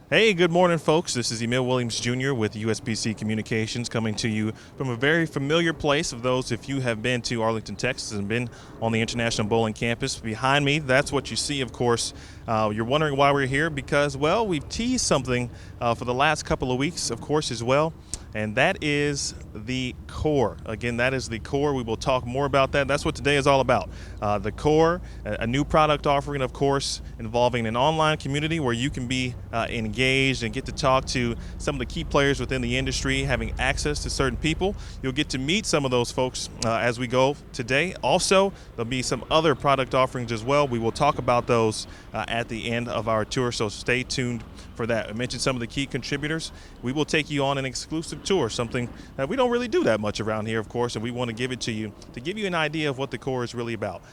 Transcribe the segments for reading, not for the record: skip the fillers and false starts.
Hey, good morning, folks. This is Emil Williams Jr. with USBC Communications coming to you from a very familiar place of those if you have been to Arlington, Texas and been on the International Bowling Campus. Behind me, that's what you see, of course. You're wondering why we're here because, well, we've teased something for the last couple of weeks, of course, as well. And that is the core. Again, that is the core. We will talk more about that. That's what today is all about. The core, a new product offering, of course, involving an online community where you can be engaged and get to talk to some of the key players within the industry, having access to certain people. You'll get to meet some of those folks as we go today. Also, there'll be some other product offerings as well. We will talk about those at the end of our tour, so stay tuned for that. I mentioned some of the key contributors. We will take you on an exclusive tour, something that we don't really do that much around here, of course, and we want to give it to you to give you an idea of what the core is really about.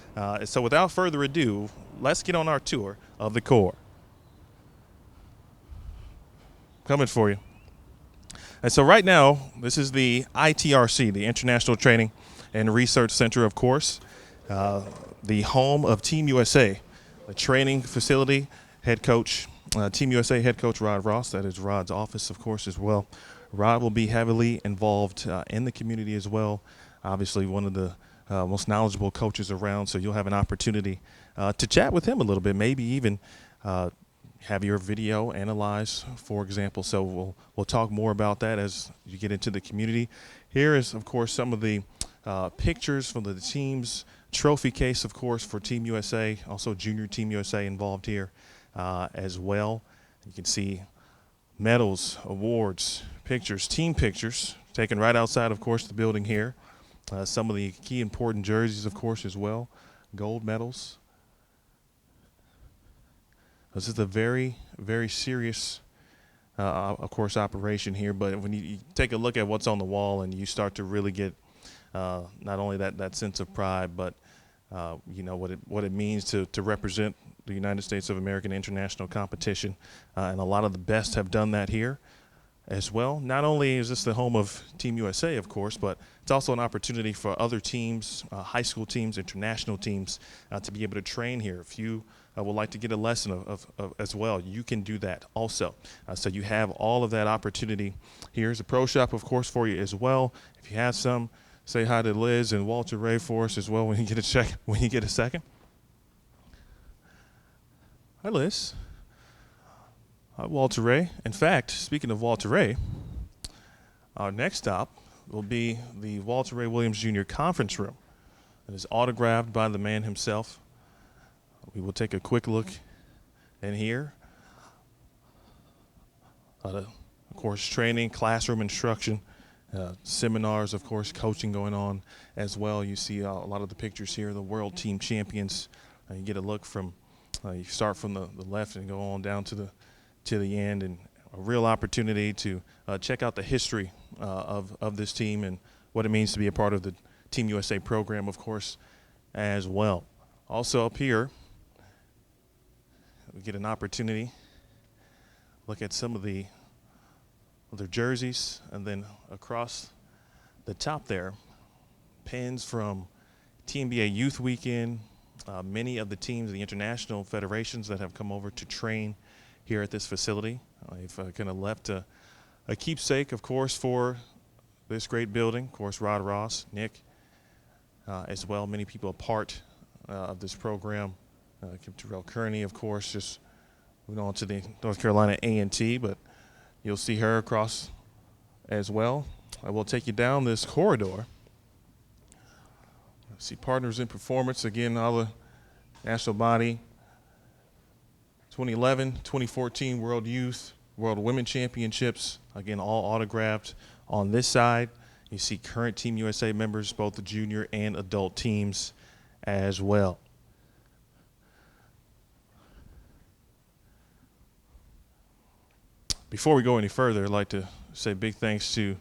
So without further ado, let's get on our tour of the core. Coming for you. And so right now, this is the ITRC, the International Training and Research Center, of course, the home of Team USA, the training facility, head coach, Team USA head coach Rod Ross. That is Rod's office, of course, as well. Rod will be heavily involved in the community as well. Obviously, one of the most knowledgeable coaches around, so you'll have an opportunity to chat with him a little bit, maybe even have your video analyzed, for example. So we'll talk more about that as you get into the community. Here is, of course, some of the pictures from the team's trophy case, of course, for Team USA, also Junior Team USA involved here as well. You can see medals, awards, pictures, team pictures taken right outside, of course, the building here. Some of the key important jerseys, of course, as well, gold medals. This is a very, very serious, of course, operation here. But when you take a look at what's on the wall and you start to really get not only that sense of pride, but you know what it means to represent the United States of America in international competition, and a lot of the best have done that here as well. Not only is this the home of Team USA, of course, but it's also an opportunity for other teams, high school teams, international teams, to be able to train here. If you would like to get a lesson of as well, you can do that also. So you have all of that opportunity. Here's a pro shop, of course, for you as well. If you have some, say hi to Liz and Walter Ray for us as well when you get a second. Hi, Liz. Hi, Walter Ray. In fact, speaking of Walter Ray, our next stop will be the Walter Ray Williams Jr. conference room. It is autographed by the man himself. We will take a quick look in here. Of course, training, classroom instruction, seminars, of course, coaching going on as well. You see a lot of the pictures here, the world team champions. You get a look from, you start from the left and go on down to the end, and a real opportunity to check out the history of this team and what it means to be a part of the Team USA program, of course, as well. Also up here, we get an opportunity look at some of their jerseys, and then across the top there, pins from TNBA Youth Weekend, many of the teams, the international federations that have come over to train here at this facility. I've kind of left a keepsake, of course, for this great building. Of course, Rod Ross, Nick, as well. Many people a part of this program. Terrell Kearney, of course, just moving on to the North Carolina A&T, but you'll see her across as well. I will take you down this corridor. See partners in performance. Again, all the national body. 2011, 2014 World Youth, World Women Championships. Again, all autographed on this side. You see current Team USA members, both the junior and adult teams as well. Before we go any further, I'd like to say big thanks to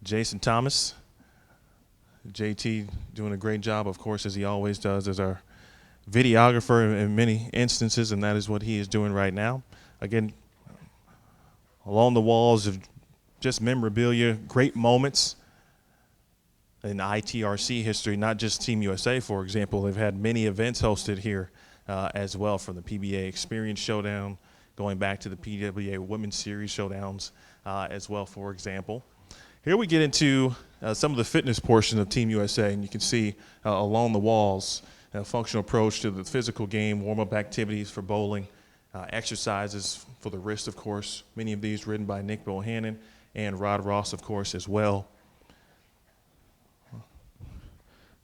Jason Thomas. JT doing a great job, of course, as he always does, as our videographer in many instances, and that is what he is doing right now. Again, along the walls of just memorabilia, great moments in ITRC history, not just Team USA, for example. They've had many events hosted here as well, from the PBA Experience Showdown, going back to the PWA Women's Series showdowns as well, for example. Here we get into some of the fitness portion of Team USA, and you can see along the walls a functional approach to the physical game, warm-up activities for bowling, exercises for the wrist, of course, many of these written by Nick Bohannon and Rod Ross, of course, as well.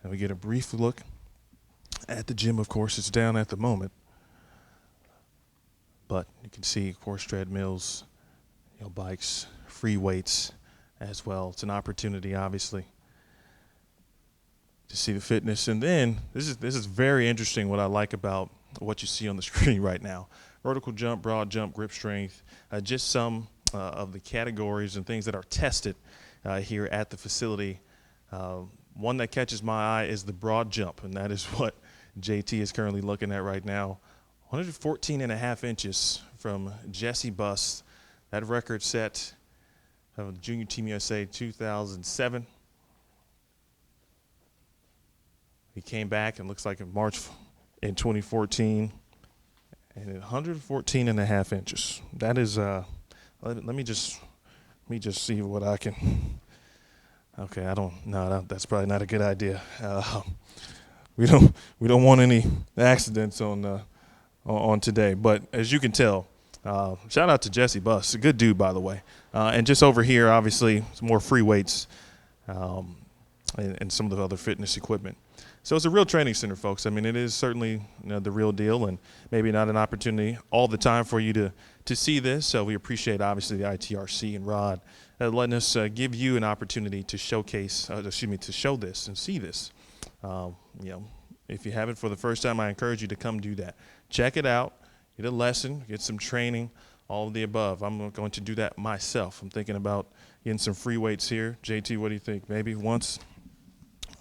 And we get a brief look at the gym, of course. It's down at the moment. But you can see, of course, treadmills, bikes, free weights as well. It's an opportunity, obviously, to see the fitness. And then this is very interesting, what I like about what you see on the screen right now. Vertical jump, broad jump, grip strength, just some of the categories and things that are tested here at the facility. One that catches my eye is the broad jump, and that is what JT is currently looking at right now. 114.5 inches from Jesse Buss. That record set of Junior Team USA 2007. He came back and looks like in March in 2014, and 114.5 inches. That is, let me just see what I can. Okay, that's probably not a good idea. We don't want any accidents on today. But as you can tell, shout out to Jesse Buss, a good dude, by the way. And just over here, obviously, some more free weights and some of the other fitness equipment. So it's a real training center, folks. I mean, it is certainly the real deal, and maybe not an opportunity all the time for you to see this. So we appreciate, obviously, the ITRC and Rod letting us give you an opportunity to showcase, to show this and see this. If you have it for the first time, I encourage you to come do that. Check it out, get a lesson, get some training, all of the above. I'm going to do that myself. I'm thinking about getting some free weights here. JT, what do you think? Maybe once?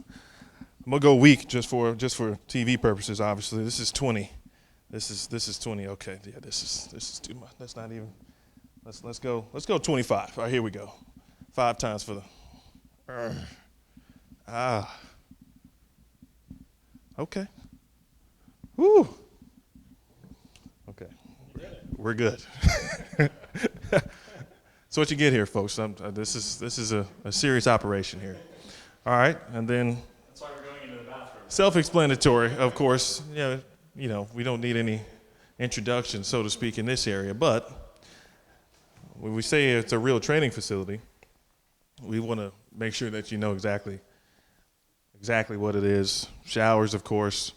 I'm gonna go a week just for TV purposes. Obviously, this is 20. This is 20. Okay, yeah, this is too much. That's not even. Let's go 25. All right, here we go. 5 times for the. Okay. Woo. Okay. We're good. So what you get here, folks? This is a serious operation here. All right, and then. That's why we're going into the bathroom. Self-explanatory, of course. We don't need any introduction, so to speak, in this area. But when we say it's a real training facility, we want to make sure that you know exactly what it is. Showers, of course.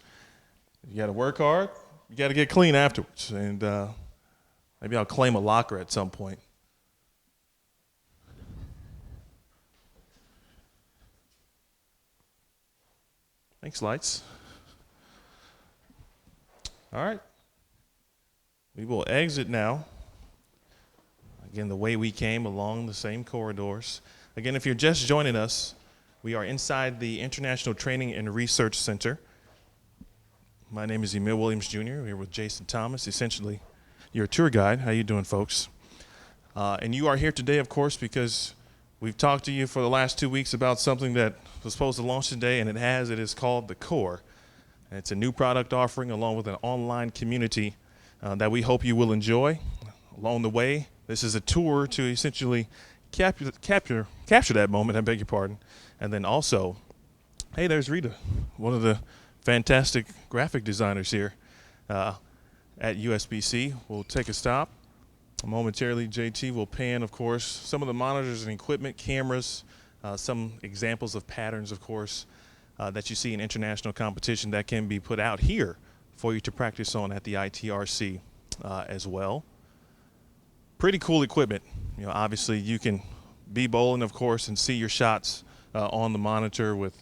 You got to work hard. You got to get clean afterwards. And maybe I'll claim a locker at some point. Thanks, lights. All right. We will exit now. Again, the way we came, along the same corridors. Again, if you're just joining us, we are inside the International Training and Research Center. My name is Emil Williams, Jr. We're here with Jason Thomas, essentially your tour guide. How you doing, folks? And you are here today, of course, because we've talked to you for the last 2 weeks about something that was supposed to launch today, and it has. It is called the Core. And it's a new product offering along with an online community that we hope you will enjoy. Along the way, this is a tour to essentially capture that moment, I beg your pardon. And then also, hey, there's Rita, one of the fantastic graphic designers here at USBC. We'll take a stop. Momentarily, JT will pan, of course, some of the monitors and equipment, cameras, some examples of patterns, of course, that you see in international competition that can be put out here for you to practice on at the ITRC as well. Pretty cool equipment. Obviously, you can be bowling, of course, and see your shots on the monitor with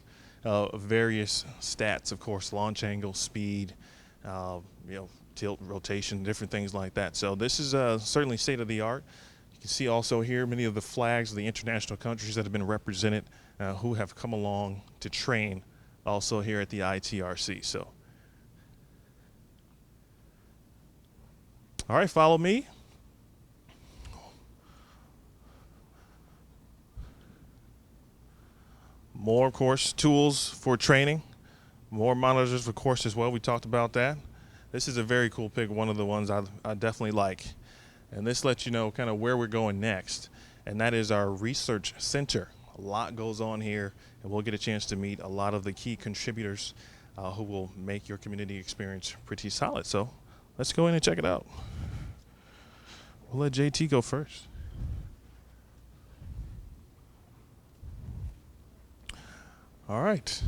various stats, of course, launch angle, speed, tilt, rotation, different things like that. So this is certainly state-of-the-art. You can see also here many of the flags of the international countries that have been represented who have come along to train also here at the ITRC. So, all right, follow me. More, of course, tools for training. More monitors, of course, as well. We talked about that. This is a very cool pick, one of the ones I definitely like. And this lets you know kind of where we're going next, and that is our research center. A lot goes on here, and we'll get a chance to meet a lot of the key contributors who will make your community experience pretty solid. So let's go in and check it out. We'll let JT go first. All right.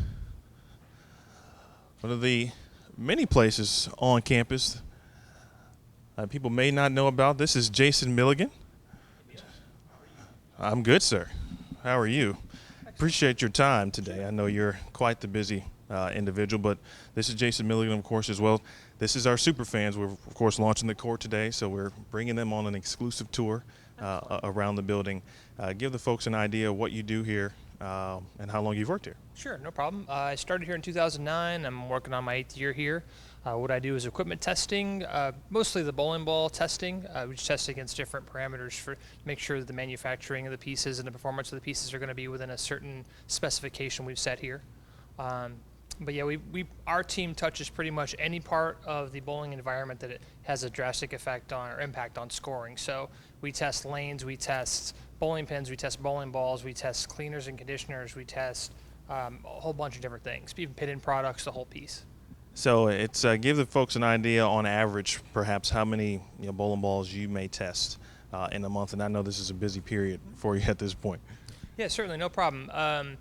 One of the many places on campus people may not know about. This is Jason Milligan. I'm good, sir. How are you? Appreciate your time today. I know you're quite the busy individual, but this is Jason Milligan, of course, as well. This is our super fans. We're, of course, launching the court today, so we're bringing them on an exclusive tour around the building. Give the folks an idea of what you do here and how long you've worked here. Sure, no problem. I started here in 2009. I'm working on my 8th year here. What I do is equipment testing, mostly the bowling ball testing. We just test against different parameters to make sure that the manufacturing of the pieces and the performance of the pieces are going to be within a certain specification we've set here. But yeah, our team touches pretty much any part of the bowling environment that it has a drastic effect on or impact on scoring. So we test lanes, we test bowling pins, we test bowling balls, we test cleaners and conditioners, we test a whole bunch of different things, even pit-in products, the whole piece. So it's give the folks an idea on average, perhaps how many bowling balls you may test in a month. And I know this is a busy period for you at this point. Yeah, certainly, no problem.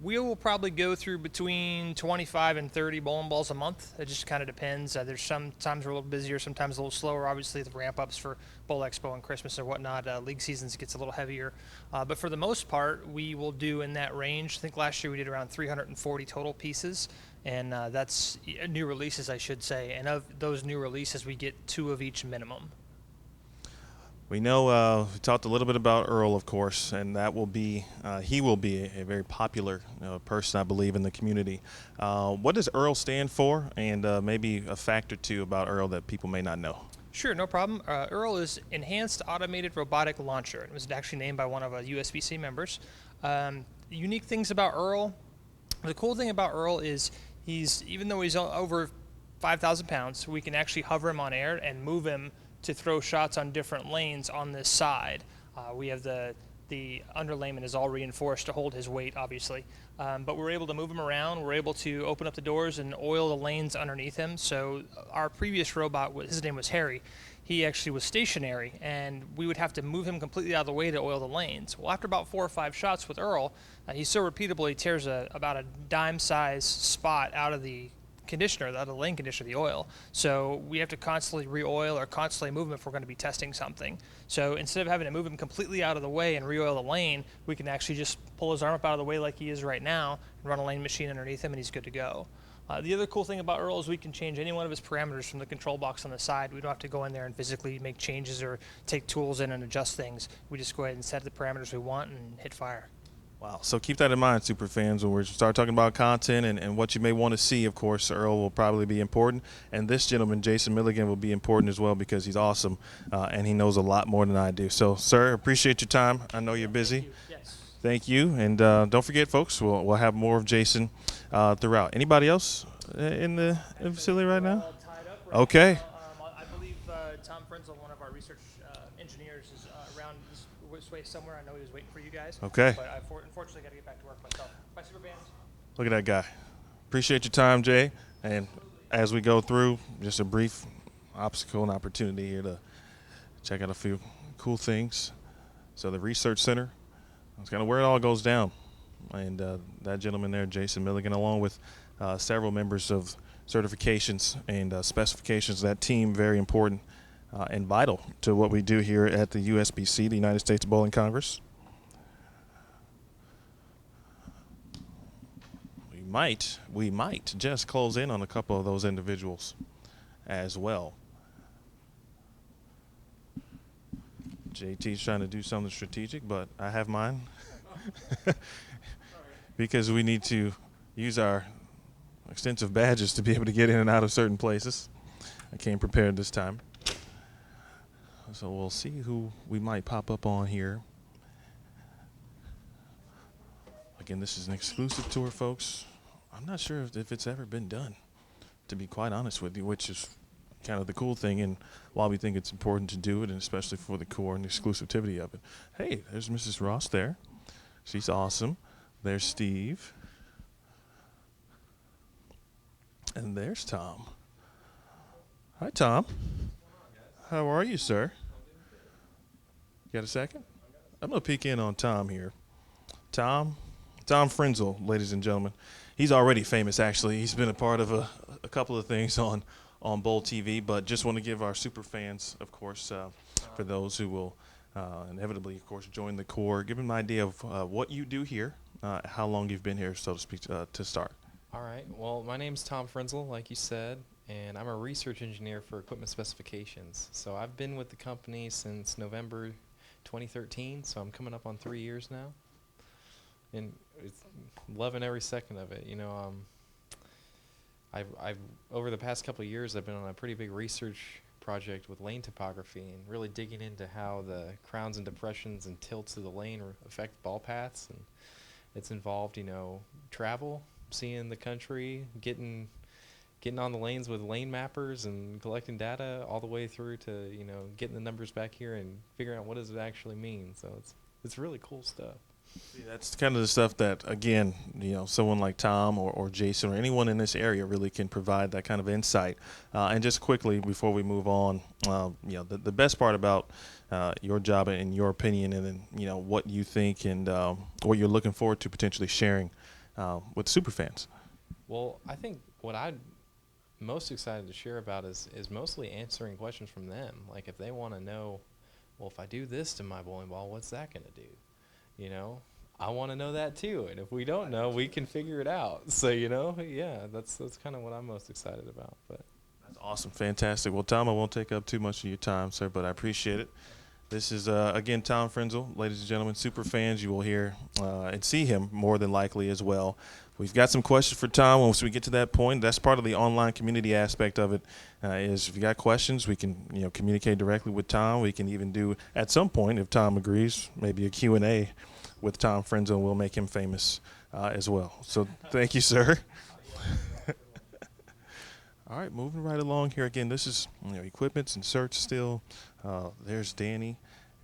We will probably go through between 25 and 30 bowling balls a month. It just kind of depends. There's some times we're a little busier, sometimes a little slower. Obviously, the ramp-ups for Bowl Expo and Christmas and whatnot, league seasons gets a little heavier. But for the most part, we will do in that range. I think last year we did around 340 total pieces, and that's new releases, I should say. And of those new releases, we get 2 of each minimum. We know we talked a little bit about Earl, of course, and that will be he will be a very popular person, I believe, in the community. What does Earl stand for, and maybe a fact or two about Earl that people may not know? Sure, no problem. Earl is Enhanced Automated Robotic Launcher. It was actually named by one of our USBC members. Unique things about Earl. The cool thing about Earl is even though he's over 5,000 pounds, we can actually hover him on air and move him to throw shots on different lanes on this side. We have the underlayment is all reinforced to hold his weight, obviously. But we're able to move him around. We're able to open up the doors and oil the lanes underneath him. So our previous robot, his name was Harry. He actually was stationary, and we would have to move him completely out of the way to oil the lanes. Well, after about 4 or 5 shots with Earl, he so repeatably tears about a dime-size spot out of the conditioner, out of the lane conditioner, the oil. So we have to constantly re-oil or constantly move him if we're going to be testing something. So instead of having to move him completely out of the way and re-oil the lane, we can actually just pull his arm up out of the way like he is right now and run a lane machine underneath him, and he's good to go. The other cool thing about Earl is we can change any one of his parameters from the control box on the side. We don't have to go in there and physically make changes or take tools in and adjust things. We just go ahead and set the parameters we want and hit fire. Wow. So keep that in mind, super fans, when we start talking about content and what you may want to see. Of course, Earl will probably be important, and this gentleman, Jason Milligan, will be important as well because he's awesome and he knows a lot more than I do. So, sir, appreciate your time. I know you're busy. Thank you. Yes. Thank you, and don't forget, folks, we'll have more of Jason throughout. Anybody else in the facility right now? Tied up right Okay. now. I believe Tom Frenzel, one of our research engineers, is around this way somewhere. I know he was waiting for you guys. Okay. But I unfortunately got to get back to work myself. Bye, super fans. Look at that guy. Appreciate your time, Jay. And as we go through, just a brief obstacle and opportunity here to check out a few cool things. So the research center, that's kind of where it all goes down. And that gentleman there, Jason Milligan, along with several members of certifications and specifications, that team, very important and vital to what we do here at the USBC, the United States Bowling Congress. We might just close in on a couple of those individuals as well. JT's trying to do something strategic, but I have mine because we need to use our extensive badges to be able to get in and out of certain places. I came prepared this time. So we'll see who we might pop up on here. Again, this is an exclusive tour, folks. I'm not sure if it's ever been done, to be quite honest with you, which is kind of the cool thing, and why we think it's important to do it, and especially for the core and the exclusivity of it. Hey, there's Mrs. Ross there. She's awesome. There's Steve. And there's Tom. Hi, Tom. How are you, sir? You got a second? I'm going to peek in on Tom here. Tom Frenzel, ladies and gentlemen. He's already famous, actually. He's been a part of a couple of things on Bowl TV, but just want to give our super fans, of course, for those who will inevitably, of course, join the core, give them an idea of what you do here, how long you've been here, so to speak, to start. All right. Well, my name's Tom Frenzel, like you said, and I'm a research engineer for equipment specifications. So I've been with the company since November 2013, so I'm coming up on 3 years now. And it's loving every second of it. You know, I've over the past couple of years, I've been on a pretty big research project with lane topography and really digging into how the crowns and depressions and tilts of the lane affect ball paths. And it's involved, you know, travel, seeing the country, getting on the lanes with lane mappers and collecting data all the way through to, you know, getting the numbers back here and figuring out what does it actually mean. So it's really cool stuff. See, that's kind of the stuff that, again, you know, someone like Tom or Jason or anyone in this area really can provide that kind of insight. And just quickly, before we move on, you know, the best part about your job, in your opinion, and then, you know, what you think and what you're looking forward to potentially sharing with superfans. Well, I think what I'm most excited to share about is mostly answering questions from them. Like if they want to know, well, if I do this to my bowling ball, what's that going to do? You know, I want to know that too. And if we don't know, we can figure it out. So, you know, yeah, that's kind of what I'm most excited about. But that's awesome. Fantastic. Well, Tom, I won't take up too much of your time, sir, but I appreciate it. This is, again, Tom Frenzel. Ladies and gentlemen, super fans, you will hear and see him more than likely as well. We've got some questions for Tom once we get to that point. That's part of the online community aspect of it, is if you got questions, we can, you know, communicate directly with Tom. We can even do, at some point, if Tom agrees, maybe a Q&A with Tom Frenzel. We'll make him famous as well. So thank you, sir. All right, moving right along here. Again, this is, you know, equipments and search still. There's Danny.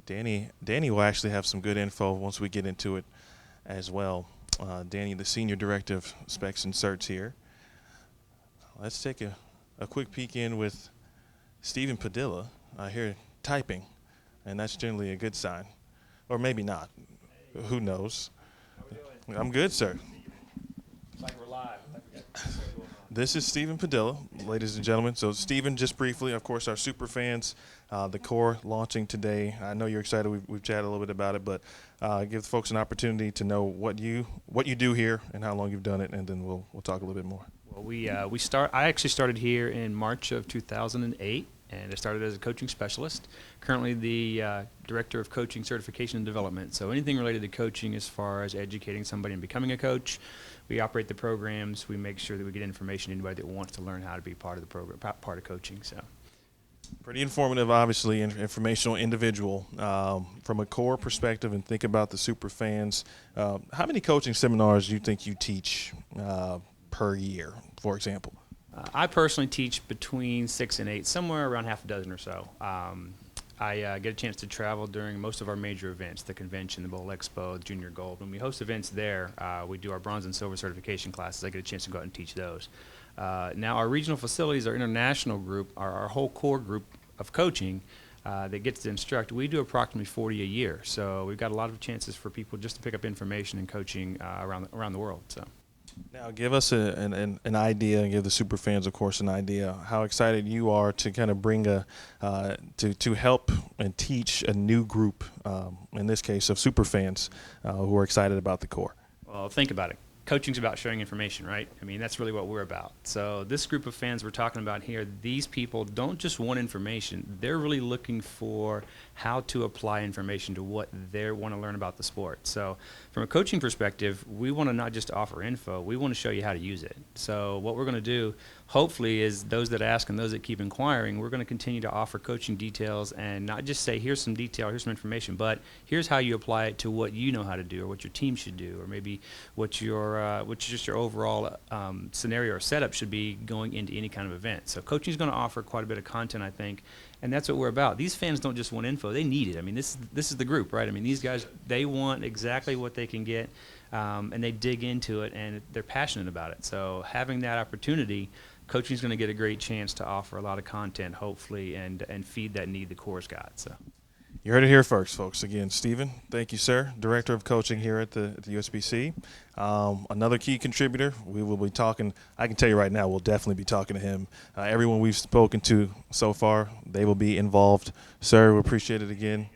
Danny will actually have some good info once we get into it as well. Danny, the Senior Director of Specs and Certs here. Let's take a quick peek in with Stephen Padilla. I hear typing, and that's generally a good sign. Or maybe not. Who knows? How we doing? I'm good, sir. It's like we're live. This is Stephen Padilla, ladies and gentlemen. So, Stephen, just briefly, of course, our super fans, the core launching today. I know you're excited. We've chatted a little bit about it, but give the folks an opportunity to know what you do here and how long you've done it, and then we'll talk a little bit more. Well, I actually started here in March of 2008, and I started as a coaching specialist. Currently, the director of coaching certification and development. So anything related to coaching, as far as educating somebody and becoming a coach. We operate the programs. We make sure that we get information to anybody that wants to learn how to be part of the program, part of coaching. So, pretty informative, obviously, informational individual. From a core perspective, and think about the super fans. How many coaching seminars do you think you teach per year, for example? I personally teach between 6 and 8, somewhere around half a dozen or so. I get a chance to travel during most of our major events, the convention, the Bowl Expo, the Junior Gold. When we host events there, we do our bronze and silver certification classes. I get a chance to go out and teach those. Now, our regional facilities, our international group, our whole core group of coaching that gets to instruct, we do approximately 40 a year. So we've got a lot of chances for people just to pick up information and coaching around the world. So. Now, give us an idea, and give the super fans, of course, an idea how excited you are to kind of bring to help and teach a new group, in this case, of super fans who are excited about the core. Well, think about it. Coaching's about sharing information, right? I mean, that's really what we're about. So this group of fans we're talking about here, these people don't just want information. They're really looking for how to apply information to what they want to learn about the sport. So from a coaching perspective, we want to not just offer info, we want to show you how to use it. So what we're going to do, hopefully, is those that ask and those that keep inquiring, we're going to continue to offer coaching details and not just say, here's some detail, here's some information, but here's how you apply it to what you know how to do or what your team should do, or maybe what just your overall scenario or setup should be going into any kind of event. So coaching is going to offer quite a bit of content, I think, and that's what we're about. These fans don't just want info, they need it. I mean, this is the group, right? I mean, these guys, they want exactly what they can get, and they dig into it, and they're passionate about it. So having that opportunity, coaching is going to get a great chance to offer a lot of content, hopefully, and feed that need the Core's got. So, you heard it here first, folks. Again, Stephen, thank you, sir, Director of Coaching here at the USBC. Another key contributor, we will be talking, I can tell you right now, we'll definitely be talking to him. Everyone we've spoken to so far, they will be involved. Sir, we appreciate it again.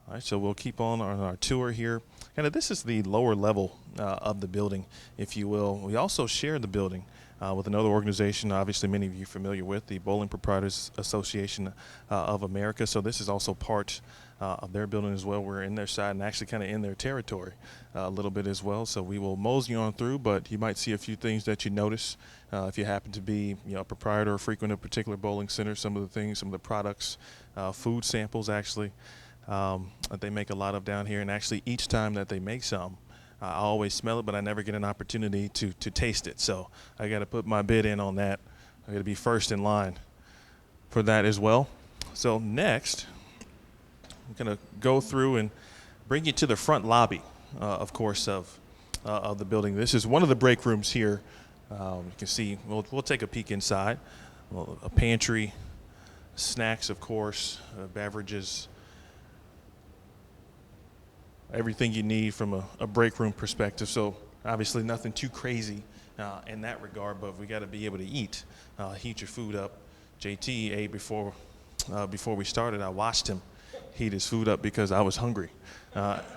All right, so we'll keep on our tour here. And this is the lower level of the building, if you will. We also share the building with another organization, obviously many of you are familiar with, the Bowling Proprietors Association of America. So this is also part of their building as well. We're in their side and actually kind of in their territory a little bit as well. So we will mosey on through, but you might see a few things that you notice if you happen to be a proprietor or frequent a particular bowling center. Some of the things, some of the products, food samples actually. That they make a lot of down here, and actually each time that they make some, I always smell it, but I never get an opportunity to taste it. So I got to put my bid in on that. I got to be first in line for that as well. So next, I'm going to go through and bring you to the front lobby, of course, of the building. This is one of the break rooms here. You can see, we'll take a peek inside. A pantry, snacks, of course, beverages, everything you need from a break room perspective. So obviously nothing too crazy in that regard, but we got to be able to eat, heat your food up. JT ate before we started. I watched him heat his food up because I was hungry as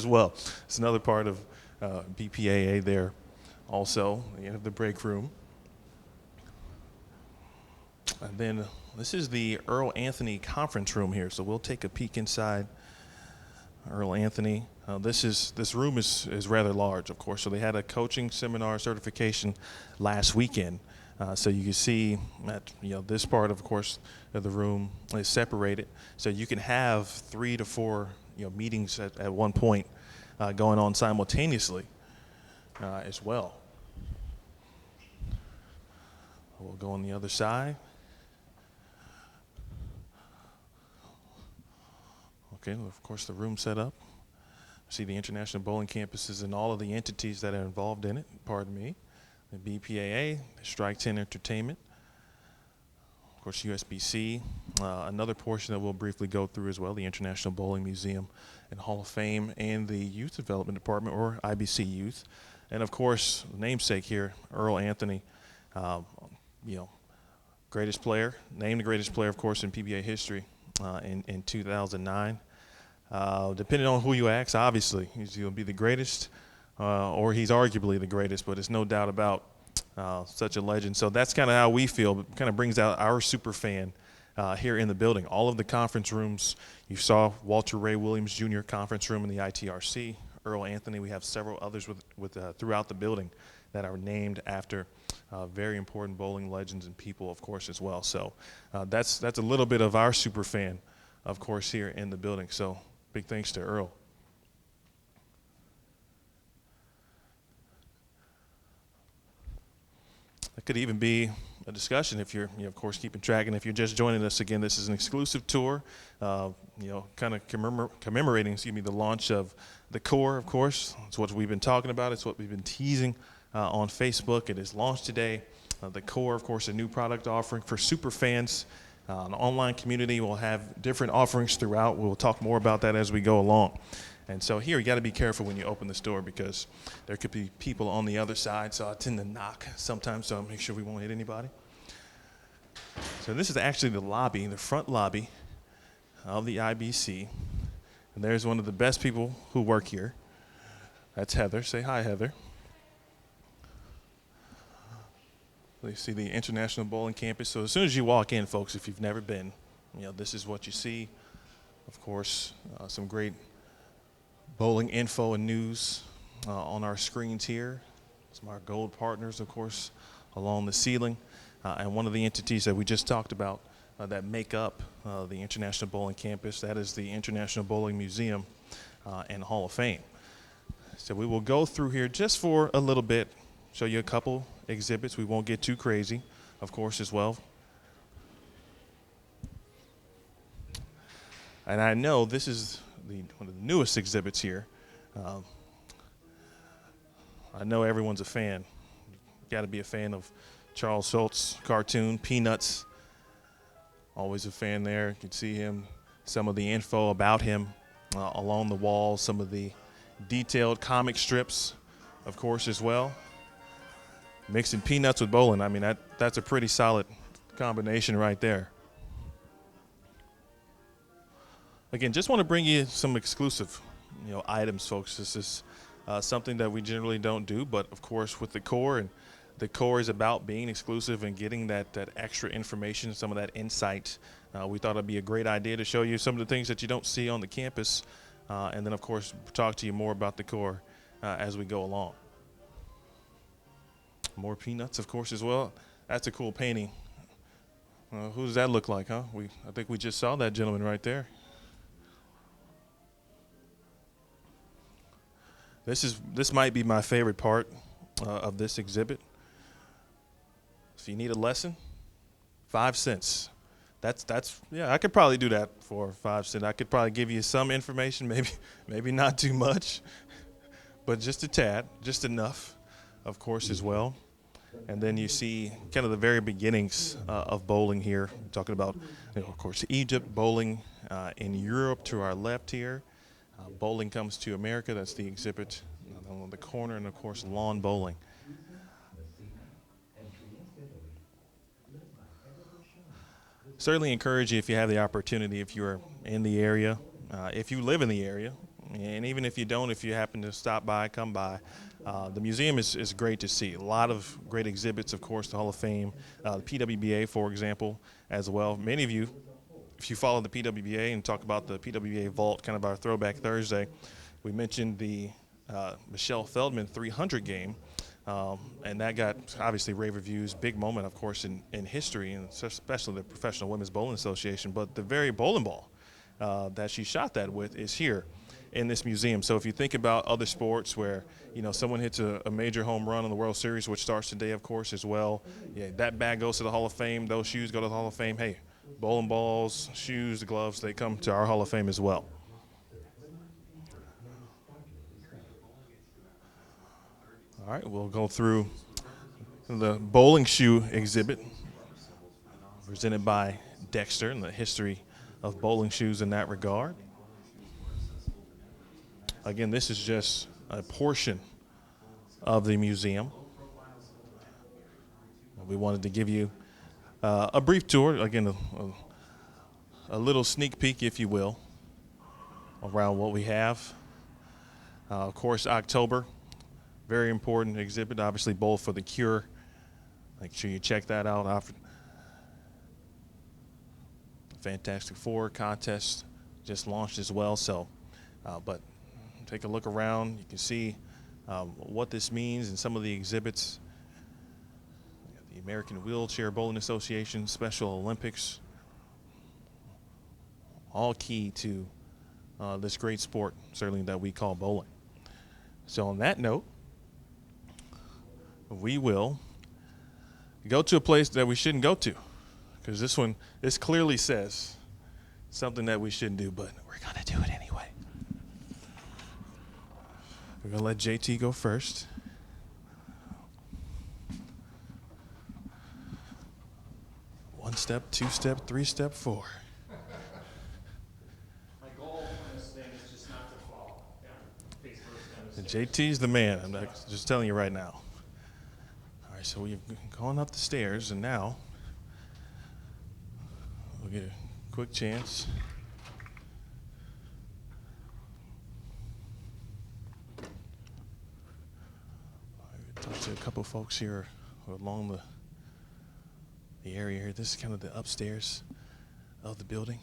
well. It's another part of BPAA there also, the end of the break room. And then this is the Earl Anthony conference room here, so we'll take a peek inside Earl Anthony. This room is rather large, of course. So they had a coaching seminar certification last weekend. So you can see that this part, of course, of the room is separated. So you can have 3 to 4 meetings at one point going on simultaneously as well. We'll go on the other side. Okay, well, of course, the room set up. See the International Bowling Campuses and all of the entities that are involved in it, pardon me. The BPAA, Strike 10 Entertainment, of course, USBC. Another portion that we'll briefly go through as well, the International Bowling Museum and Hall of Fame, and the Youth Development Department, or IBC Youth. And, of course, the namesake here, Earl Anthony, greatest player, named the greatest player, of course, in PBA history in 2009. Depending on who you ask, obviously, he's going to be the greatest, or he's arguably the greatest, but it's no doubt about such a legend. So that's kind of how we feel. It kind of brings out our super fan here in the building. All of the conference rooms, you saw Walter Ray Williams Jr. conference room in the ITRC, Earl Anthony. We have several others with throughout the building that are named after very important bowling legends and people, of course, as well. So that's a little bit of our super fan, of course, here in the building. So big thanks to Earl. It could even be a discussion if you're, of course, keeping track. And if you're just joining us again, this is an exclusive tour, kind of commemorating, the launch of the Core, of course. It's what we've been talking about. It's what we've been teasing on Facebook. It is launched today. The Core, of course, a new product offering for super fans. An online community will have different offerings throughout. We'll talk more about that as we go along. And so here, you got to be careful when you open this door because there could be people on the other side, so I tend to knock sometimes, so I'll make sure we won't hit anybody. So this is actually the lobby, the front lobby of the IBC. And there's one of the best people who work here. That's Heather. Say hi, Heather. You see the International Bowling Campus. So as soon as you walk in, folks, if you've never been, this is what you see. Of course, some great bowling info and news on our screens here. Some of our gold partners, of course, along the ceiling, and one of the entities that we just talked about that make up the International Bowling Campus, that is the International Bowling Museum and Hall of Fame. So we will go through here just for a little bit, show you a couple exhibits. We won't get too crazy, of course, as well. And I know this is one of the newest exhibits here. I know everyone's a fan. Got to be a fan of Charles Schultz cartoon, Peanuts. Always a fan there. You can see him, some of the info about him along the wall, some of the detailed comic strips, of course, as well. Mixing Peanuts with bowling, I mean, that's a pretty solid combination right there. Again, just want to bring you some exclusive, items, folks. This is something that we generally don't do, but of course, with the core, and the core is about being exclusive and getting that extra information, some of that insight. We thought it'd be a great idea to show you some of the things that you don't see on the campus, and then, of course, talk to you more about the core as we go along. More Peanuts, of course, as well. That's a cool painting. Who does that look like, huh? I think we just saw that gentleman right there. This might be my favorite part of this exhibit. If you need a lesson, 5 cents. That's yeah, I could probably do that for 5 cents. I could probably give you some information, maybe not too much, but just a tad, just enough, of course, as well. And then you see kind of the very beginnings of bowling here. We're talking about, of course, Egypt, bowling in Europe to our left here. Bowling comes to America. That's the exhibit on the corner, and of course, lawn bowling. Certainly encourage you, if you have the opportunity, if you're in the area, if you live in the area, and even if you don't, if you happen to stop by, come by. The museum is great to see. A lot of great exhibits, of course, the Hall of Fame, the PWBA, for example, as well. Many of you, if you follow the PWBA and talk about the PWBA Vault, kind of our Throwback Thursday, we mentioned the Michelle Feldman 300 game, and that got obviously rave reviews, big moment, of course, in history, and especially the Professional Women's Bowling Association. But the very bowling ball that she shot that with is here in this museum. So if you think about other sports where, someone hits a major home run in the World Series, which starts today, of course, as well, yeah, that bag goes to the Hall of Fame, those shoes go to the Hall of Fame. Hey, bowling balls, shoes, gloves, they come to our Hall of Fame as well. All right, we'll go through the bowling shoe exhibit presented by Dexter and the history of bowling shoes in that regard. Again, this is just a portion of the museum. We wanted to give you a brief tour, again, a little sneak peek, if you will, around what we have. Of course, October, very important exhibit, obviously, Bowl for the Cure. Make sure you check that out. Fantastic Four contest just launched as well. So, but take a look around. You can see what this means in some of the exhibits. The American Wheelchair Bowling Association, Special Olympics, all key to this great sport, certainly, that we call bowling. So on that note, we will go to a place that we shouldn't go to, because this clearly says something that we shouldn't do, but we're going to do it anyway. We're going to let JT go first. One step, two step, three step, four. My goal in this thing is just not to fall down face first. JT's the man. I'm just telling you right now. All right, so we've gone up the stairs, and now we'll get a quick chance. Talk to a couple folks here along the area here. This is kind of the upstairs of the building.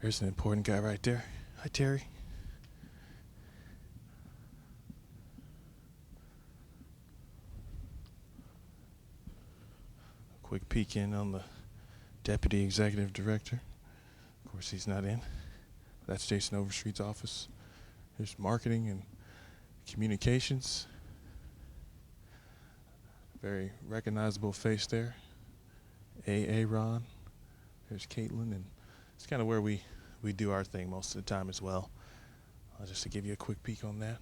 There's an important guy right there. Hi, Terry. Quick peek in on the Deputy Executive Director. Of course, he's not in. That's Jason Overstreet's office. There's marketing and communications. Very recognizable face there. Ron. There's Caitlin, and it's kind of where we do our thing most of the time as well. Just to give you a quick peek on that.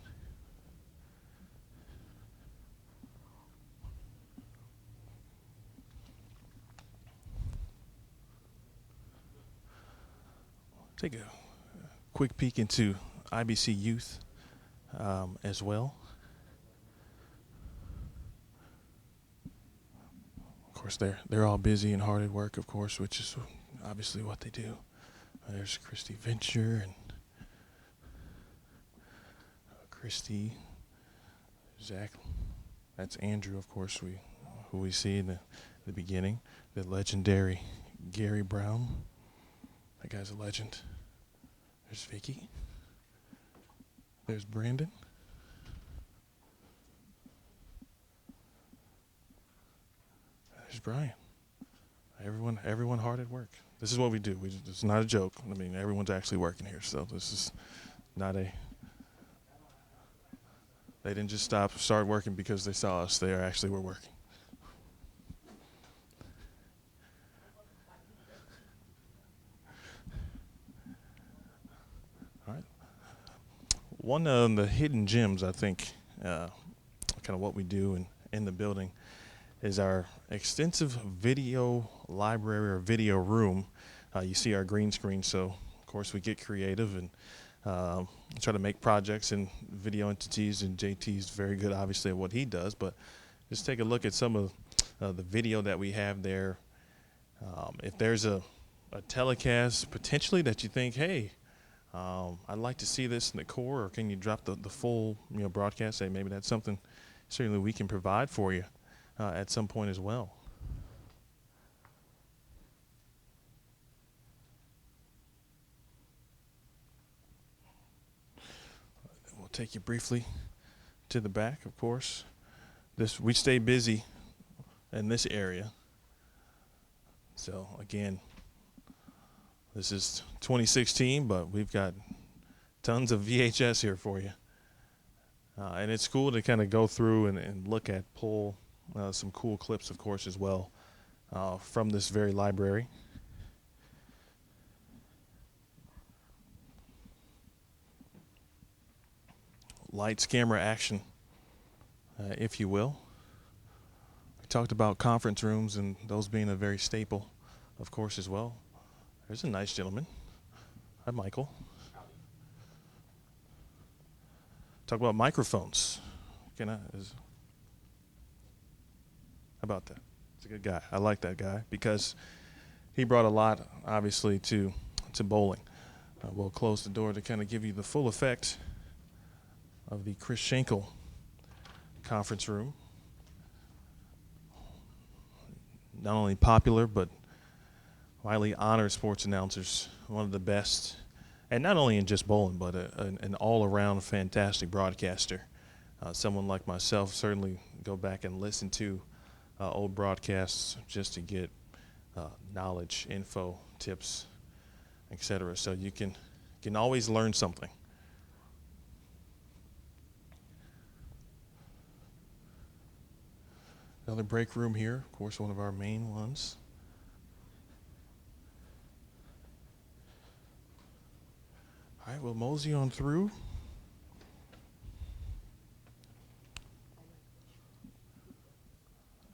Take a quick peek into IBC Youth as well. Of course, they're all busy and hard at work, of course, which is obviously what they do. There's Christy Venture and Christy, Zach. That's Andrew, of course, who we see in the beginning. The legendary Gary Brown. That guy's a legend. There's Vicky. There's Brandon. There's Brian. Everyone hard at work. This is what we do. It's not a joke. I mean, everyone's actually working here, so this is not a. They didn't just start working because they saw us. They actually were working. All right. One of the hidden gems, I think, kind of what we do in the building, is our extensive video library or video room. You see our green screen, so of course we get creative and try to make projects and video entities, and JT's very good obviously at what he does, but just take a look at some of the video that we have there. If there's a telecast potentially that you think, hey, I'd like to see this in the core, or can you drop the full broadcast, say maybe that's something certainly we can provide for you at some point as well. We'll take you briefly to the back, of course. We stay busy in this area. So again, this is 2016, but we've got tons of VHS here for you. And it's cool to kind of go through and pull some cool clips, of course, as well from this very library. Lights, camera, action, if you will. We talked about conference rooms and those being a very staple, of course, as well. There's a nice gentleman. Hi, Michael. Talk about microphones. How about that? He's a good guy. I like that guy because he brought a lot, obviously, to bowling. We'll close the door to kind of give you the full effect of the Chris Schenkel conference room. Not only popular, but widely honored sports announcers, one of the best, and not only in just bowling, but an all-around fantastic broadcaster. Someone like myself certainly go back and listen to old broadcasts just to get knowledge, info, tips, etc. So you can always learn something. Another break room here, of course, one of our main ones. All right, we'll mosey on through.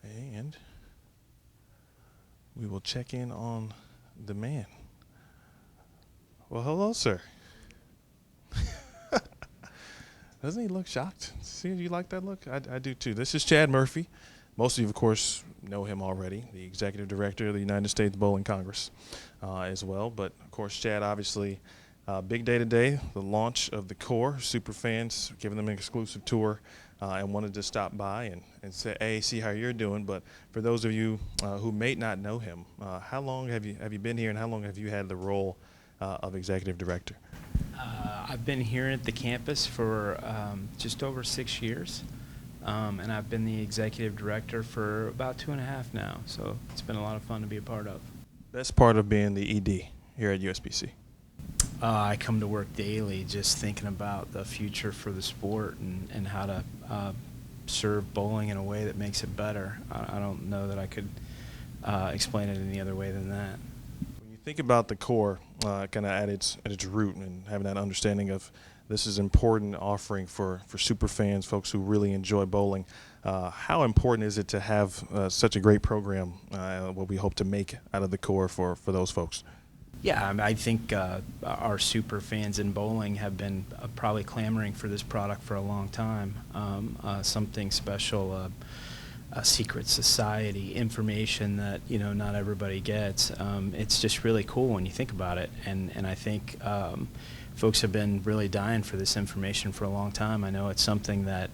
And we will check in on the man. Well, hello, sir. Doesn't he look shocked? See, you like that look? I do too. This is Chad Murphy. Most of you, of course, know him already, the Executive Director of the United States Bowling Congress as well. But, of course, Chad, obviously, big day today, the launch of the core. Super fans giving them an exclusive tour and wanted to stop by and say, hey, see how you're doing. But for those of you who may not know him, how long have you been here, and how long have you had the role of Executive Director? I've been here at the campus for just over 6 years. and I've been the executive director for about 2.5 now. So it's been a lot of fun to be a part of. Best part of being the ED here at USBC? I come to work daily just thinking about the future for the sport and how to serve bowling in a way that makes it better. I don't know that I could explain it any other way than that. When you think about the core, kind of at its root, and having that understanding of this is important offering for super fans, folks who really enjoy bowling, how important is it to have such a great program, what we hope to make out of the core for those folks? Yeah, I mean, I think our super fans in bowling have been probably clamoring for this product for a long time. Something special, a secret society, information that not everybody gets. It's just really cool when you think about it, and I think folks have been really dying for this information for a long time. I know it's something that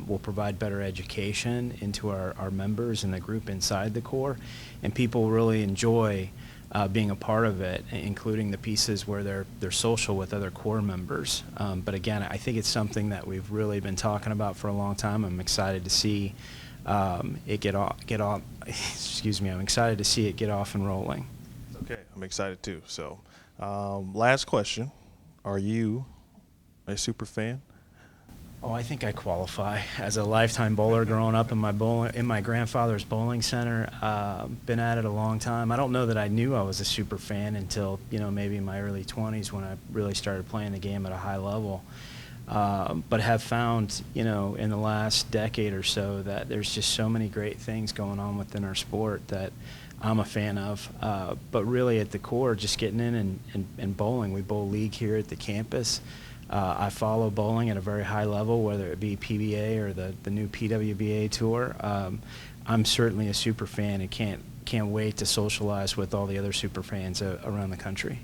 will provide better education into our members and the group inside the core, and people really enjoy being a part of it, including the pieces where they're social with other core members. But again, I think it's something that we've really been talking about for a long time. I'm excited to see it get off. Excuse me. I'm excited to see it get off and rolling. Okay, I'm excited too. So, last question: are you a super fan? Oh, I think I qualify as a lifetime bowler. Growing up in my grandfather's bowling center, been at it a long time. I don't know that I knew I was a super fan until maybe in my early 20s when I really started playing the game at a high level. But have found in the last decade or so that there's just so many great things going on within our sport that I'm a fan of. But really at the core, just getting in and bowling. We bowl league here at the campus. I follow bowling at a very high level, whether it be PBA or the new PWBA tour. I'm certainly a super fan and can't wait to socialize with all the other super fans around the country.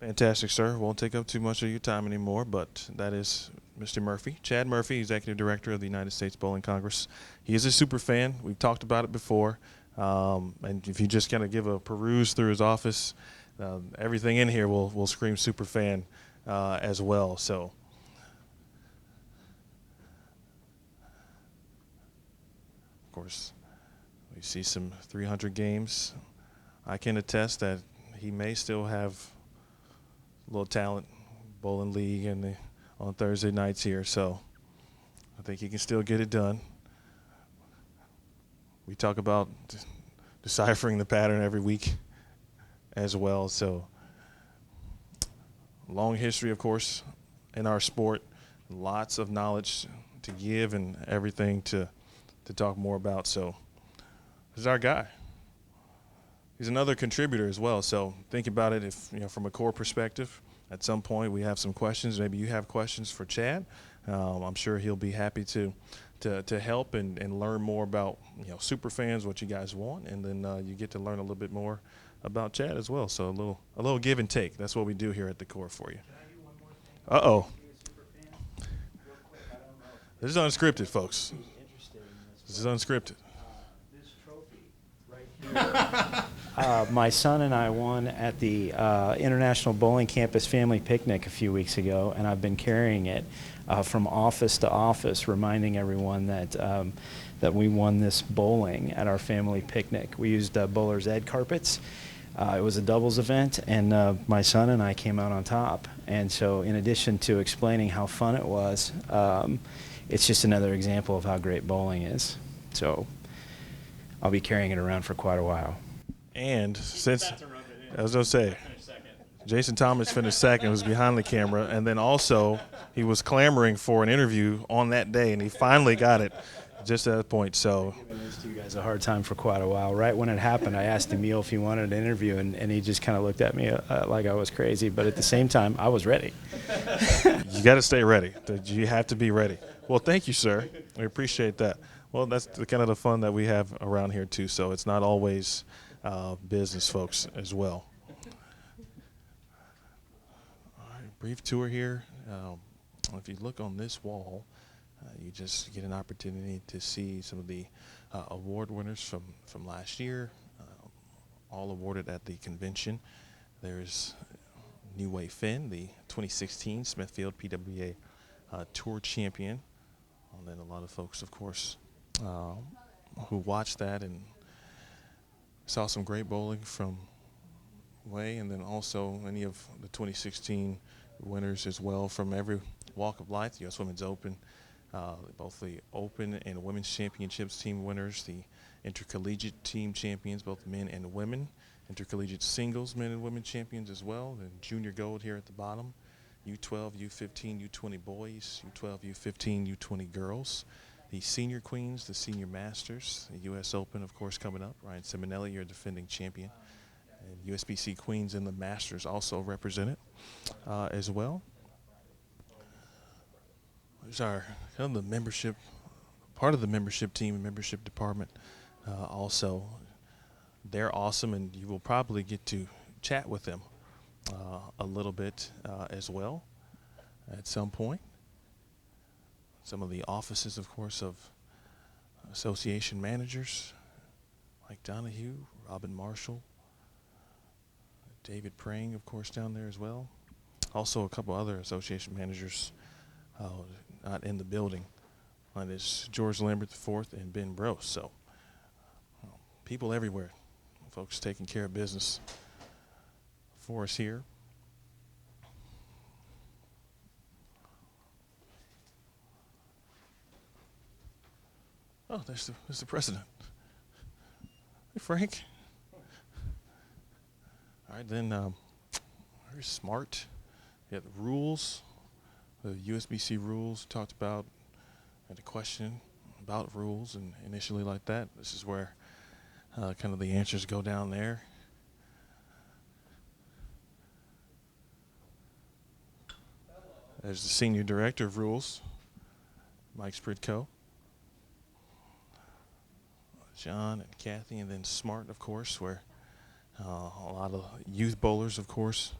Fantastic, sir. Won't take up too much of your time anymore, but that is Mr. Murphy, Chad Murphy, Executive Director of the United States Bowling Congress. He is a super fan. We've talked about it before. And if you just kind of give a peruse through his office, everything in here will scream super fan as well. So of course we see some 300 games. I can attest that he may still have a little talent bowling league and on Thursday nights here, so I think he can still get it done. We talk about deciphering the pattern every week as well, so long history, of course, in our sport. Lots of knowledge to give and everything to talk more about. So this is our guy. He's another contributor as well. So think about it if, from a core perspective, at some point we have some questions. Maybe you have questions for Chad. I'm sure he'll be happy to help and learn more about, super fans, what you guys want. And then you get to learn a little bit more about Chad as well. So a little give and take. That's what we do here at the core for you. Can I do one more thing? Uh-oh. Real quick, I don't know. This is unscripted, folks. Interested in This is unscripted. This trophy right here. My son and I won at the International Bowling Campus Family Picnic a few weeks ago, and I've been carrying it from office to office, reminding everyone that we won this bowling at our family picnic. We used Bowler's Ed carpets. It was a doubles event, and my son and I came out on top. And so in addition to explaining how fun it was, it's just another example of how great bowling is. So I'll be carrying it around for quite a while. And since, I was going to say, Jason Thomas finished second, was behind the camera, and then also he was clamoring for an interview on that day, and he finally got it just at that point. So I've given these two guys a hard time for quite a while. Right when it happened, I asked Emil if he wanted an interview, and he just kind of looked at me like I was crazy. But at the same time, I was ready. You got to stay ready. You have to be ready. Well, thank you, sir. We appreciate that. Well, that's kind of the fun that we have around here, too. So it's not always business, folks, as well. All right, brief tour here. If you look on this wall, you just get an opportunity to see some of the award winners from last year, all awarded at the convention. There's New Way Finn, the 2016 Smithfield PWA Tour champion. On And then a lot of folks, of course, who watched that and saw some great bowling from Way, and then also any of the 2016 winners as well from every walk of life. The U.S. Women's Open, both the Open and Women's Championships team winners, the intercollegiate team champions, both men and women, intercollegiate singles men and women champions as well, and junior gold here at the bottom, U12, U15, U20 boys, U12, U15, U20 girls, the senior queens, the senior masters, the U.S. Open, of course, coming up. Ryan Simonelli, your defending champion. And USBC Queens and the Masters also represented as well. There's our kind of the membership, part of the membership team and membership department also. They're awesome, and you will probably get to chat with them a little bit as well at some point. Some of the offices, of course, of association managers, Mike Donahue, Robin Marshall, David Prang, of course, down there as well. Also a couple other association managers not in the building. One is George Lambert IV and Ben Brose. So people everywhere, folks taking care of business for us here. Oh, there's the president. Hey, Frank. All right, then very smart. You got the rules, the USBC rules talked about. Had a question about rules and initially like that. This is where kind of the answers go down there. There's the senior director of rules, Mike Spritko. John and Kathy, and then Smart, of course, where a lot of youth bowlers, of course,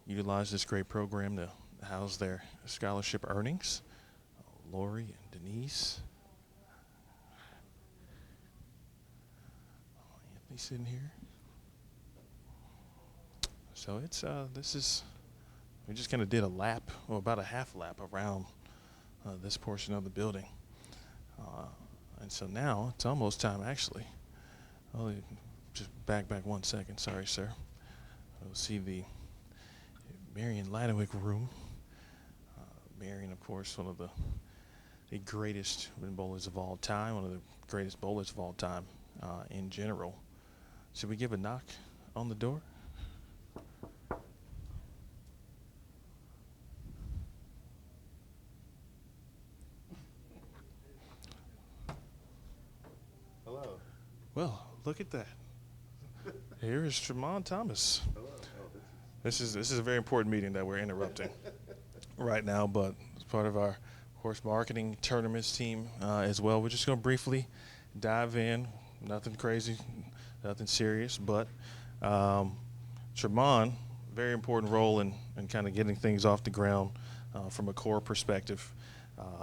utilize this great program to house their scholarship earnings. Lori and Denise. Anthony sitting here. So it's we just kind of did a lap, well, about a half lap around this portion of the building. And so now it's almost time, actually. I'll just back 1 second. Sorry, sir. We'll see the Marion Ladowick room. Marion, of course, one of the greatest women bowlers of all time, one of the greatest bowlers of all time in general. Should we give a knock on the door? Hello. Well, look at that. Here is Tremont Thomas. Hello. This is a very important meeting that we're interrupting right now, but it's part of our, of course, marketing tournaments team as well. We're just going to briefly dive in. Nothing crazy, nothing serious, but Tremont, very important role in kind of getting things off the ground from a core perspective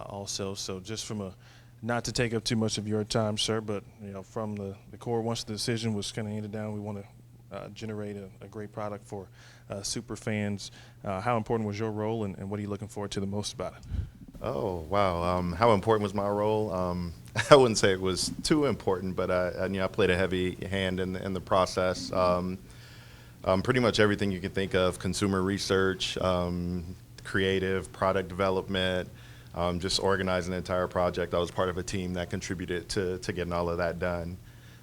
also. So just from a, not to take up too much of your time, sir, but from the core, once the decision was kind of handed down, we want to generate a great product for super fans. How important was your role, and what are you looking forward to the most about it? Oh, wow. How important was my role? I wouldn't say it was too important, but I played a heavy hand in the process. Pretty much everything you can think of: consumer research, creative, product development. Just organizing the entire project. I was part of a team that contributed to getting all of that done.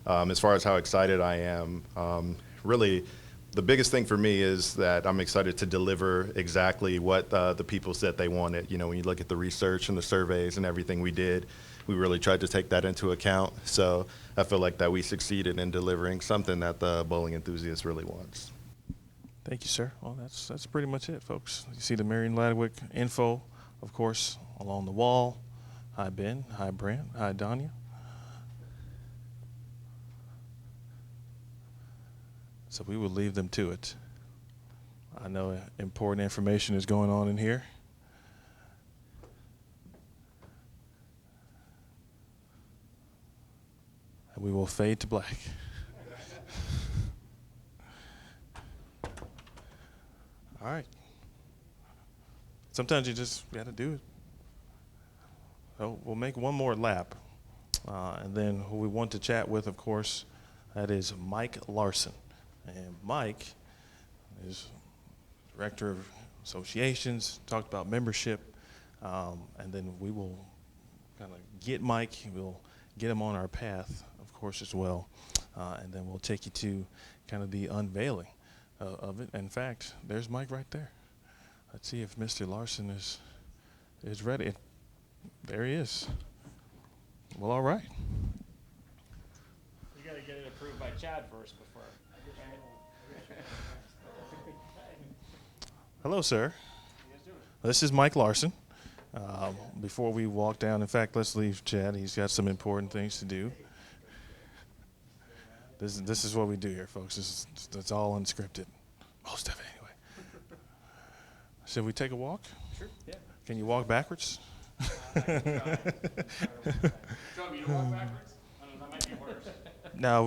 As far as how excited I am, really the biggest thing for me is that I'm excited to deliver exactly what the people said they wanted. When you look at the research and the surveys and everything we did, we really tried to take that into account. So I feel like that we succeeded in delivering something that the bowling enthusiast really wants. Thank you, sir. Well, that's pretty much it, folks. You see the Marion Ladowick info, of course, along the wall. Hi, Ben. Hi, Brent. Hi, Danya. So we will leave them to it. I know important information is going on in here. And we will fade to black. All right. Sometimes you just got to do it. So we'll make one more lap. And then who we want to chat with, of course, that is Mike Larson. And Mike is director of associations, talked about membership, and then we will kind of get Mike, we'll get him on our path, of course, as well, and then we'll take you to kind of the unveiling of it. In fact, there's Mike right there. Let's see if Mr. Larson is ready. There he is. Well, all right. You got to get it approved by Chad first before. Hello, sir. This is Mike Larson. Before we walk down, in fact, let's leave Chad. He's got some important things to do. This is what we do here, folks. It's all unscripted. Most of it, anyway. Should we take a walk? Sure, yeah. Can you walk backwards? Do you want me to walk backwards? I don't know, that might be worse. No,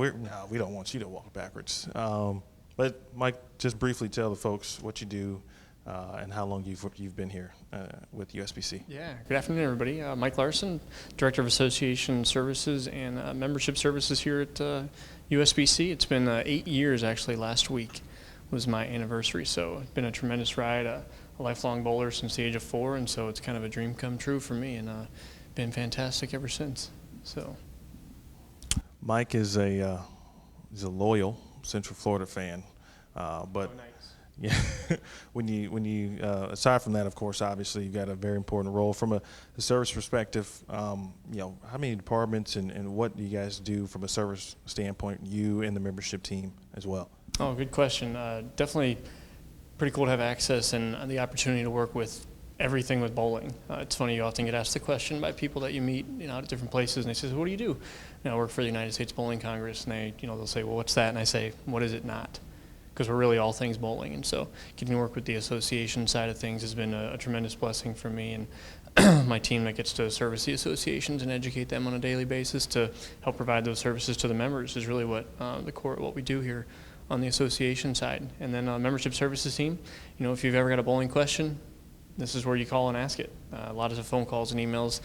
we don't want you to walk backwards. But Mike, just briefly tell the folks what you do and how long you've been here with USBC. Yeah, good afternoon, everybody. Mike Larson, Director of Association Services and Membership Services here at USBC. It's been 8 years, actually. Last week was my anniversary, so it's been a tremendous ride. A lifelong bowler since the age of 4, and so it's kind of a dream come true for me, and been fantastic ever since. So, Mike is he's a loyal Central Florida fan, but yeah, when you aside from that, of course, obviously you've got a very important role from a service perspective. How many departments and what do you guys do from a service standpoint? You and the membership team as well. Oh, good question. Definitely pretty cool to have access and the opportunity to work with everything with bowling. It's funny, you often get asked the question by people that you meet, at different places, and they say, "What do you do?" I work for the United States Bowling Congress, and they'll say, "Well, what's that?" And I say, "What is it not?" Because we're really all things bowling, and so getting to work with the association side of things has been a tremendous blessing for me and my team that gets to service the associations and educate them on a daily basis to help provide those services to the members is really what the core what we do here on the association side. And then membership services team, if you've ever got a bowling question, this is where you call and ask it. A lot of phone calls and emails,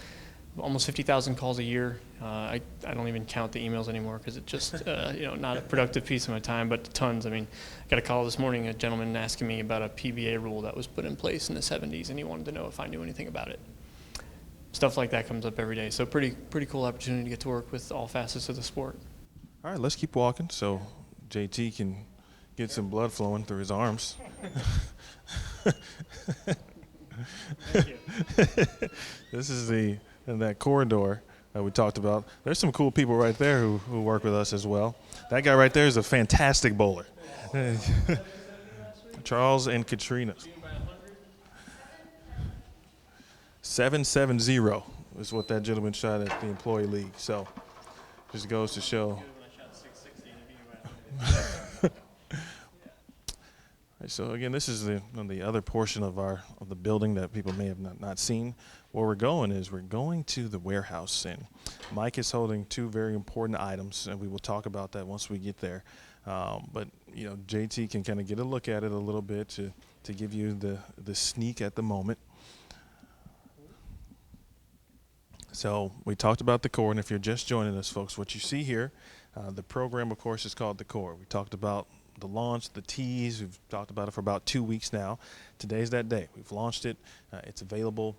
almost 50,000 calls a year. I don't even count the emails anymore because it's just not a productive piece of my time, but tons. I got a call this morning, a gentleman asking me about a PBA rule that was put in place in the 70s, and he wanted to know if I knew anything about it. Stuff like that comes up every day. So pretty cool opportunity to get to work with all facets of the sport. All right, let's keep walking so JT can get some blood flowing through his arms. Thank you. This is that corridor that we talked about. There's some cool people right there who work with us as well. That guy right there is a fantastic bowler. Charles and Katrina. 770 is what that gentleman shot at the employee league. So just goes to show. So again, this is the other portion of the building that people may have not seen. Where we're going is we're going to the warehouse, and Mike is holding 2 very important items, and we will talk about that once we get there. But JT can kind of get a look at it a little bit to give you the sneak at the moment. So we talked about the core, and if you're just joining us, folks, what you see here, the program, of course, is called the core. We talked about the launch, the tease. We've talked about it for about 2 weeks now. Today's that day. We've launched it. It's available,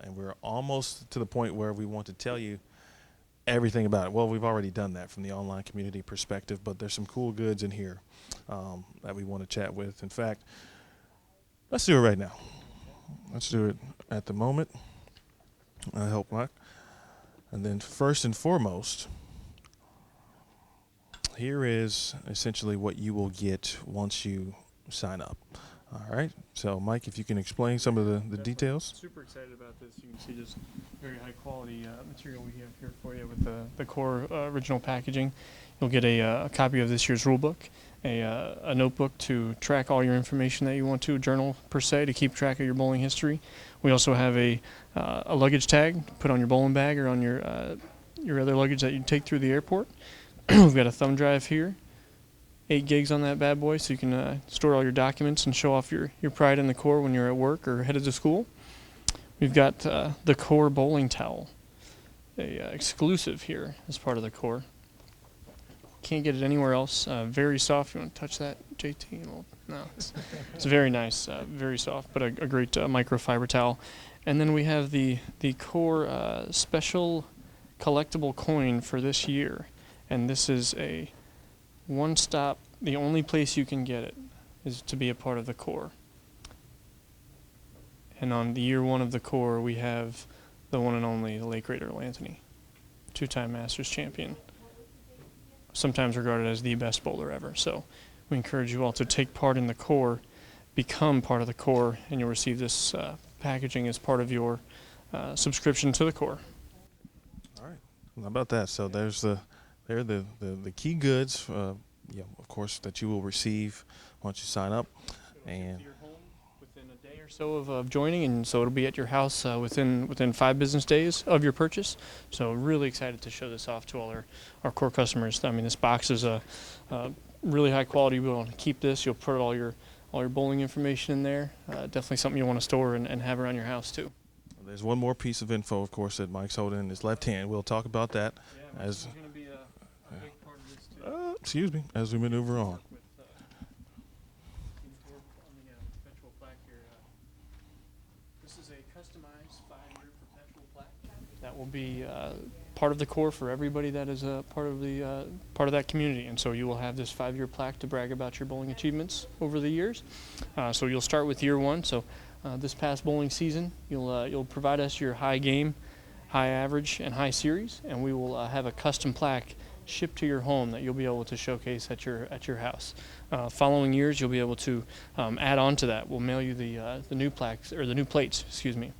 and we're almost to the point where we want to tell you everything about it. Well, we've already done that from the online community perspective, but there's some cool goods in here that we want to chat with. In fact, let's do it right now. Let's do it at the moment. I hope not. And then first and foremost, here is essentially what you will get once you sign up. All right. So, Mike, if you can explain some of the details. Super excited about this. You can see just very high quality material we have here for you with the core original packaging. You'll get a copy of this year's rule book, a notebook to track all your information that you want to, a journal per se to keep track of your bowling history. We also have a luggage tag to put on your bowling bag or on your other luggage that you take through the airport. We've got a thumb drive here, 8 gigs on that bad boy, so you can store all your documents and show off your pride in the core when you're at work or headed to school. We've got the core bowling towel. exclusive here as part of the core. Can't get it anywhere else. Very soft. You want to touch that, JT? Well, no, it's very nice, very soft, but a great microfiber towel. And then we have the core special collectible coin for this year, and this is a one-stop. The only place you can get it is to be a part of the core. And on the year one of the core, we have the one and only, the late great Earl Anthony, two-time Masters champion, sometimes regarded as the best bowler ever. So we encourage you all to take part in the core, become part of the core, and you'll receive this packaging as part of your subscription to the core. All right. How about that? So there's the key goods, of course, that you will receive once you sign up. And Your home within a day or so of joining, and so it'll be at your house within 5 business days of your purchase. So really excited to show this off to all our core customers. I mean, this box is a really high quality. We want to keep this. You'll put all your bowling information in there. Definitely something you want to store and have around your house too. there's one more piece of info, of course, that Mike's holding in his left hand. We'll talk about that as going to be a big part of this too. excuse me, as we maneuver on. This is a customized 5-year perpetual plaque that will be part of the core for everybody that is a part of that community. And so you will have this 5-year plaque to brag about your bowling achievements over the years. So you'll start with year 1. So this past bowling season, you'll provide us your high game, high average, and high series, and we will have a custom plaque shipped to your home that you'll be able to showcase at your house. Following years, you'll be able to add on to that. We'll mail you the new plaques, or the new plates, excuse me,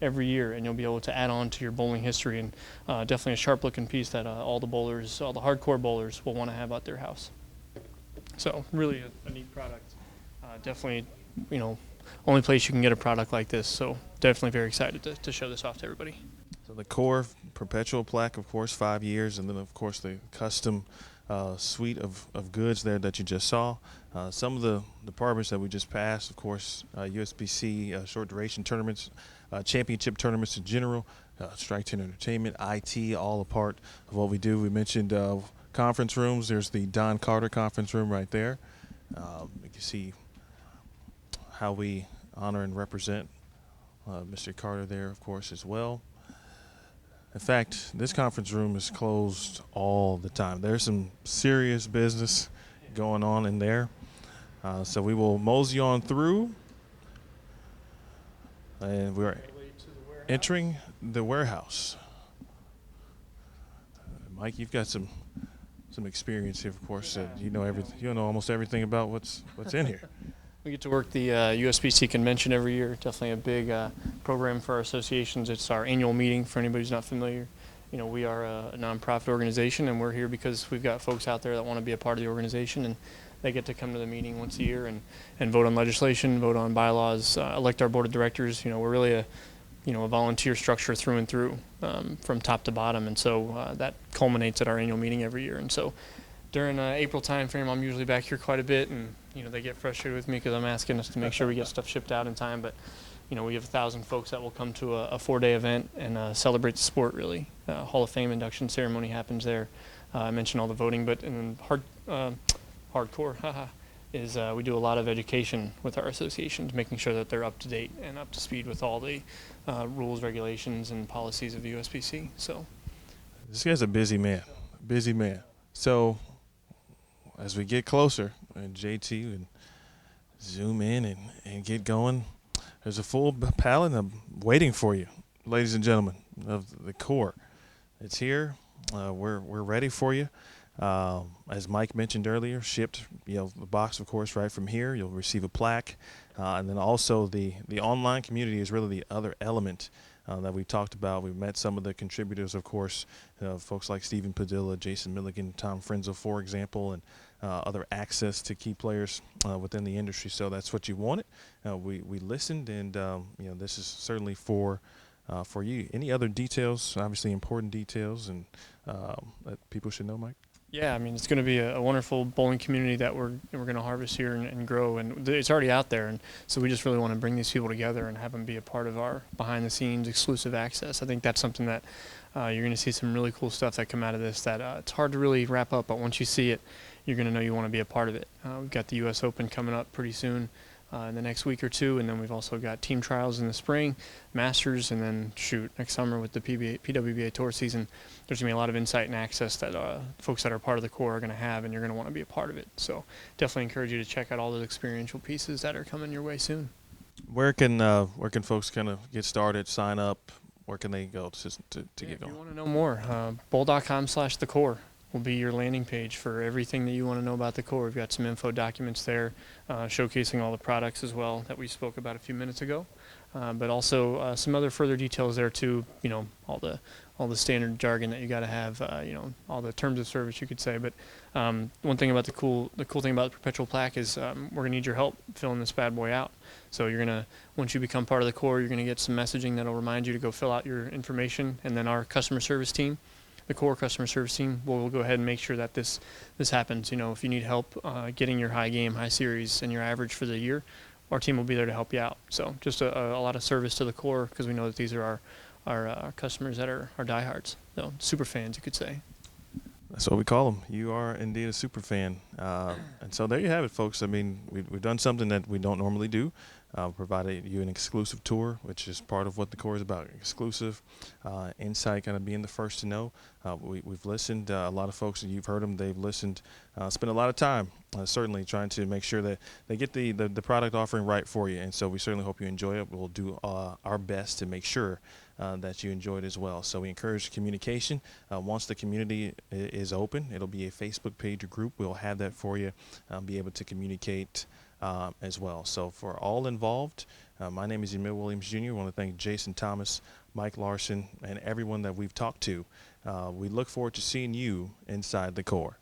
every year, and you'll be able to add on to your bowling history, and definitely a sharp looking piece that all the hardcore bowlers will want to have at their house. So really a neat product. Definitely, only place you can get a product like this. So definitely very excited to show this off to everybody. So the core perpetual plaque, of course, 5 years, and then of course the custom suite of goods there that you just saw. Some of the departments that we just passed, of course, USBC short duration tournaments, championship tournaments in general, Strike 10 Entertainment, IT, all a part of what we do. We mentioned conference rooms. There's the Don Carter conference room right there. You can see how we honor and represent Mr. Carter there, of course, as well. In fact, this conference room is closed all the time. There's some serious business going on in there. So we will mosey on through. And we're entering the warehouse. Mike, you've got some experience here, of course. You know everything. You know almost everything about what's in here. We get to work the USBC convention every year. Definitely a big program for our associations. It's our annual meeting for anybody who's not familiar. We are a nonprofit organization, and we're here because we've got folks out there that want to be a part of the organization, and they get to come to the meeting once a year and vote on legislation, vote on bylaws, elect our board of directors. We're really a volunteer structure through and through, from top to bottom, and so that culminates at our annual meeting every year. And so during April time frame, I'm usually back here quite a bit, and they get frustrated with me because I'm asking us to make sure we get stuff shipped out in time. But we have 1,000 folks that will come to a 4-day event and celebrate the sport. Really, Hall of Fame induction ceremony happens there. I mentioned all the voting, but in hardcore is we do a lot of education with our associations, making sure that they're up to date and up to speed with all the rules, regulations, and policies of the USBC. So this guy's a busy man. So as we get closer, and JT and zoom in and get going, there's a full pallet waiting for you, ladies and gentlemen, of the core. It's here. We're ready for you. As Mike mentioned earlier, shipped, the box, of course, right from here. You'll receive a plaque. And then also the online community is really the other element that we talked about. We've met some of the contributors, of course, folks like Stephen Padilla, Jason Milligan, Tom Frenzel, for example, and other access to key players within the industry. So that's what you wanted. We listened, and this is certainly for you. Any other details, obviously important details, and that people should know, Mike? yeah, I mean, it's going to be a wonderful bowling community that we're going to harvest here and grow, and it's already out there. And so we just really want to bring these people together and have them be a part of our behind-the-scenes exclusive access. I think that's something that You're going to see some really cool stuff that come out of this that it's hard to really wrap up, but once you see it, you're going to know you want to be a part of it. We've got the U.S. Open coming up pretty soon in the next week or two, and then we've also got team trials in the spring, Masters, and then next summer with the PWBA Tour season. There's going to be a lot of insight and access that folks that are part of the core are going to have, and you're going to want to be a part of it. So definitely encourage you to check out all those experiential pieces that are coming your way soon. Where can folks kind of get started, sign up? Where can they go to get going? If you want to know more, bowl.com/thecore will be your landing page for everything that you want to know about the core. We've got some info documents there showcasing all the products as well that we spoke about a few minutes ago, but also some other further details there too. You know, all the standard jargon that you got to have. You know, all the terms of service you could say. But one thing about the cool thing about the perpetual plaque is we're gonna need your help filling this bad boy out. So once you become part of the core, you're gonna get some messaging that'll remind you to go fill out your information, and then our customer service team, the core customer service team, will go ahead and make sure that this happens. You know, if you need help getting your high game, high series, and your average for the year, our team will be there to help you out. So just a lot of service to the core, because we know that these are our customers that are our diehards, so super fans, you could say. That's what we call them. You are indeed a super fan. And so there you have it, folks. I mean, we've done something that we don't normally do. Provided you an exclusive tour, which is part of what the core is about. Exclusive insight, kind of being the first to know. We've listened. A lot of folks, and you've heard them, they've listened, spent a lot of time certainly trying to make sure that they get the product offering right for you. And so we certainly hope you enjoy it. We'll do our best to make sure that you enjoy it as well. So we encourage communication. Once the community is open, it'll be a Facebook page or group. We'll have that for you, be able to communicate as well. So for all involved, my name is Emil Williams Jr. I want to thank Jason Thomas, Mike Larson, and everyone that we've talked to. We look forward to seeing you inside the core.